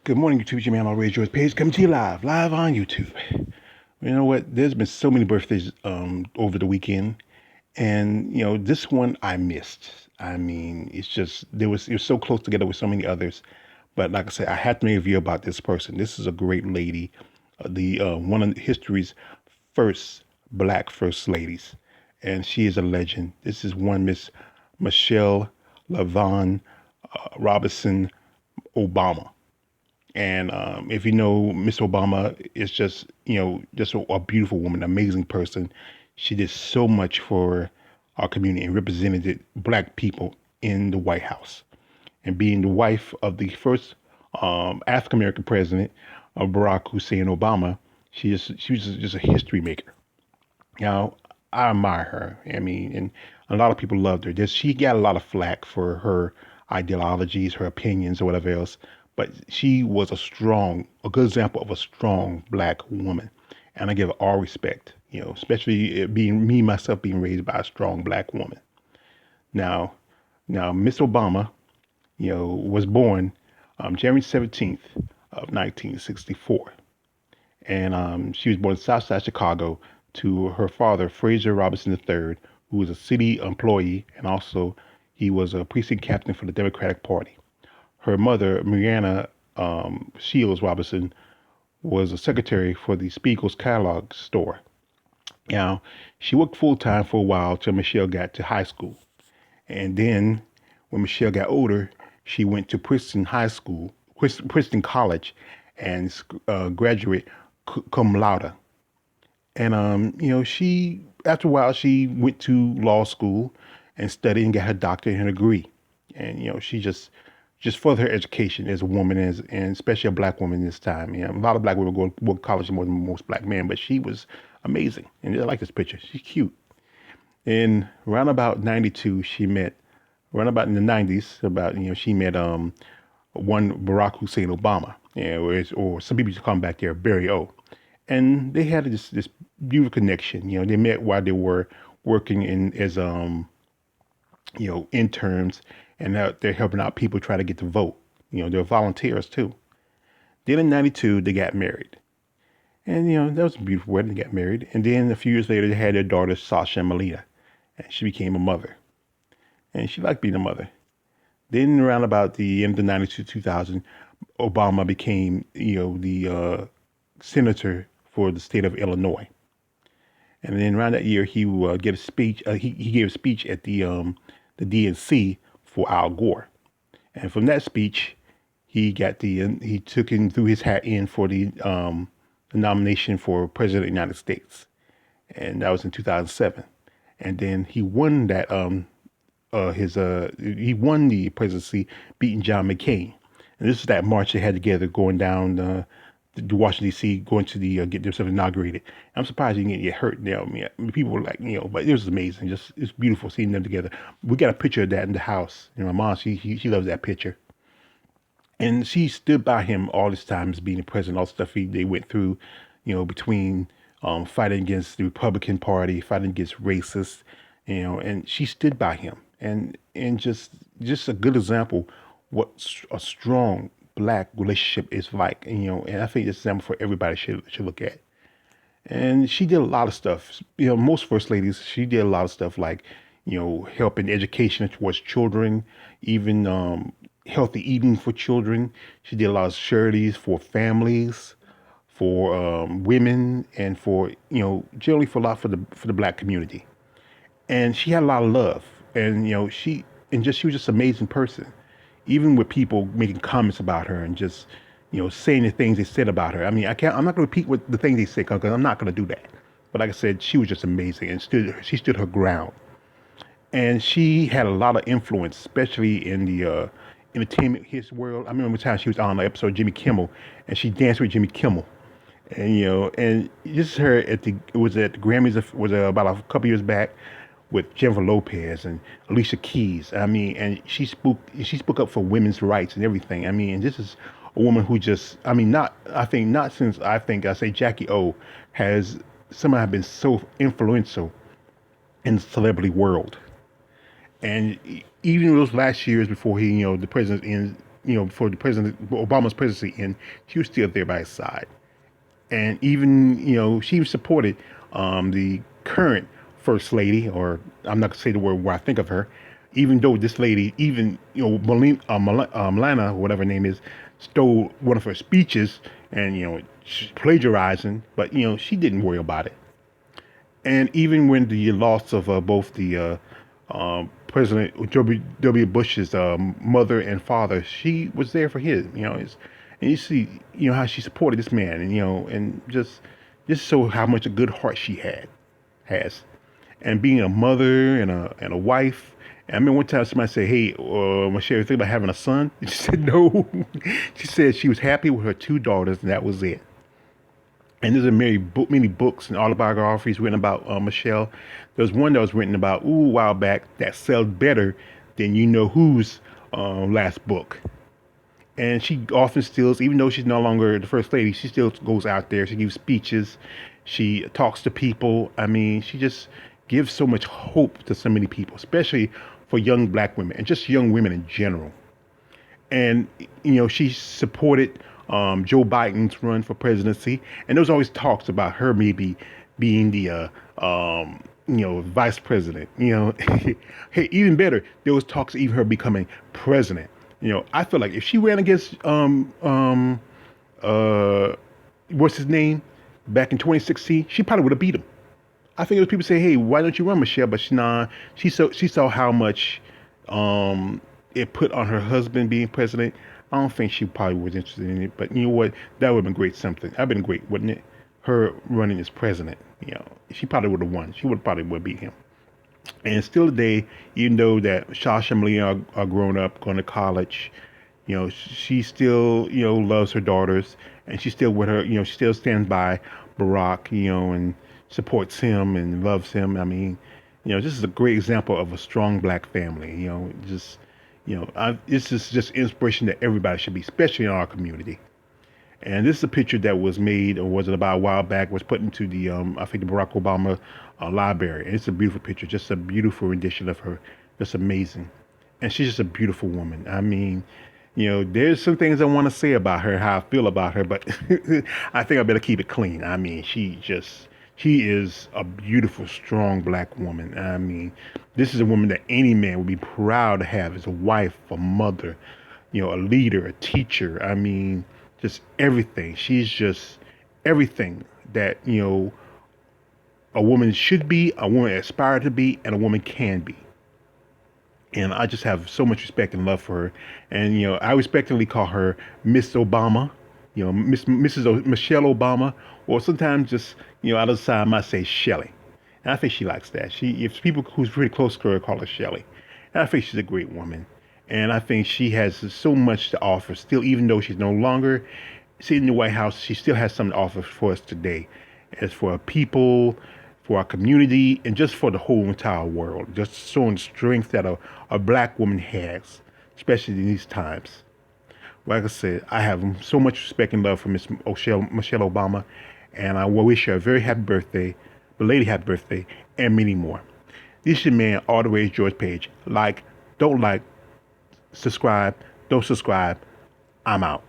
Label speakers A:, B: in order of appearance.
A: Good morning, YouTube. Jimmy, I'm on Ray George Page coming to you live on YouTube. You know what? There's been so many birthdays over the weekend, and this one I missed. I mean, it's just it was so close together with so many others, but like I said, I had to make a review about this person. This is a great lady, the one of history's first black first ladies, and she is a legend. This is one Miss Michelle LaVaughn Robinson Obama. And if you know, Miss Obama is just, just a beautiful woman, amazing person. She did so much for our community and represented black people in the White House. And being the wife of the first African American president, Barack Hussein Obama, she was just a history maker. Now, I admire her. I mean, and a lot of people loved her. She got a lot of flack for her ideologies, her opinions, or whatever else. But she was a good example of a strong black woman. And I give her all respect, especially it being me, myself, being raised by a strong black woman. Now, Miss Obama, was born January 17th of 1964. And she was born in Southside Chicago to her father, Fraser Robinson III, who was a city employee and also he was a precinct captain for the Democratic Party. Her mother, Mariana Shields Robinson, was a secretary for the Spiegel's catalog store. Now, she worked full time for a while till Michelle got to high school. And then when Michelle got older, she went to Princeton High School, Princeton College, and graduate cum laude. And she after a while she went to law school and studied and got her doctorate and her degree. And she just further her education as a woman, and especially a black woman this time. A lot of black women go to college more than most black men, but she was amazing. And I like this picture. She's cute. In around about 92, she met, around about in the 90s, she met one Barack Hussein Obama, or some people used to call him back there Barry O. And they had this beautiful connection. They met while they were working in as interns, and they're helping out people try to get to vote. They're volunteers too. Then in '92 they got married, and that was a beautiful wedding. They got married, and then a few years later they had their daughter Sasha and Melina, and she became a mother, and she liked being a mother. Then around about the end of '92, 2000, Obama became the senator for the state of Illinois. And then around that year, he gave a speech. He gave a speech at the DNC for Al Gore, and from that speech, he took and threw his hat in for the nomination for president of the United States, and that was in 2007. And then he won that he won the presidency, beating John McCain. And this is that march they had together going down to Washington D.C., going to the get themselves inaugurated. I'm surprised he didn't get hurt. I mean, people were like, but it was amazing. Just it's beautiful seeing them together. We got a picture of that in the house. My mom, she loves that picture, and she stood by him all this time as being the president. All the stuff they went through, between fighting against the Republican Party, fighting against racists, and she stood by him, and just a good example what a strong black relationship is like, and I think this example for everybody should look at. And she did a lot of stuff. Most first ladies, she did a lot of stuff like, helping education towards children, even healthy eating for children. She did a lot of charities for families, for women, and for generally for a lot for the black community. And she had a lot of love, and she was just an amazing person, even with people making comments about her and just saying the things they said about her. I mean, I'm not going to repeat what the things they said because I'm not going to do that. But like I said, she was just amazing and she stood her ground, and she had a lot of influence, especially in the entertainment his world. I remember one time she was on an episode of Jimmy Kimmel, and she danced with Jimmy Kimmel, and and just her it was at the Grammys, was about a couple years back, with Jennifer Lopez and Alicia Keys. I mean, and she spoke up for women's rights and everything. I mean, and this is a woman who just, I mean, not since I say Jackie O has somehow been so influential in the celebrity world. And even those last years before he, the president for the president Obama's presidency, and she was still there by his side. And even she supported the current first lady, or I'm not gonna say the word where I think of her, even though this lady, even Melania, whatever her name is, stole one of her speeches and she's plagiarizing, but she didn't worry about it. And even when the loss of both the President W. Bush's mother and father, she was there for his. And you see, how she supported this man, and and just so how much a good heart she has, and being a mother and a wife. And I remember one time somebody said, "Hey, Michelle, you think about having a son?" And she said, "No." She said she was happy with her two daughters, and that was it. And there's many books and autobiographies written about Michelle. There was one that was written about a while back that sells better than who's last book. And she often still, even though she's no longer the first lady, she still goes out there. She gives speeches. She talks to people. I mean, she just gives so much hope to so many people, especially for young black women and just young women in general. And she supported Joe Biden's run for presidency, and there was always talks about her maybe being the vice president. Hey, even better, there was talks of even her becoming president. I feel like if she ran against uh what's his name back in 2016, she probably would have beat him. I think it was people say, "Hey, why don't you run, Michelle?" But she saw how much it put on her husband being president. I don't think she probably was interested in it. But you know what? That would have been great. Something. That'd been great, wouldn't it? Her running as president. She probably would have won. She probably would beat him. And still today, even though that Sasha and Malia are grown up, going to college, she still loves her daughters, and she's still with her. She still stands by Barack, and supports him and loves him. I mean, this is a great example of a strong black family. This is just inspiration that everybody should be, especially in our community. And this is a picture that was made, or was it about a while back, was put into the, I think, the Barack Obama library. And it's a beautiful picture, just a beautiful rendition of her. Just amazing. And she's just a beautiful woman. I mean, there's some things I want to say about her, how I feel about her, but I think I better keep it clean. I mean, she is a beautiful, strong black woman. I mean, this is a woman that any man would be proud to have as a wife, a mother, a leader, a teacher. I mean, just everything. She's just everything that, a woman should be, a woman aspire to be, and a woman can be. And I just have so much respect and love for her. And I respectfully call her Miss Obama, Michelle Obama, or sometimes just out of the side I might say Shelly. And I think she likes that. If people who's pretty close to her call her Shelly, and I think she's a great woman. And I think she has so much to offer still, even though she's no longer sitting in the White House. She still has something to offer for us today, as for our people, for our community, and just for the whole entire world. Just showing strength that a black woman has, especially in these times. Like I said, I have so much respect and love for Michelle Obama, and I will wish her a very happy birthday, belated happy birthday, and many more. This is your man, all the way George Page. Like, don't like, subscribe, don't subscribe. I'm out.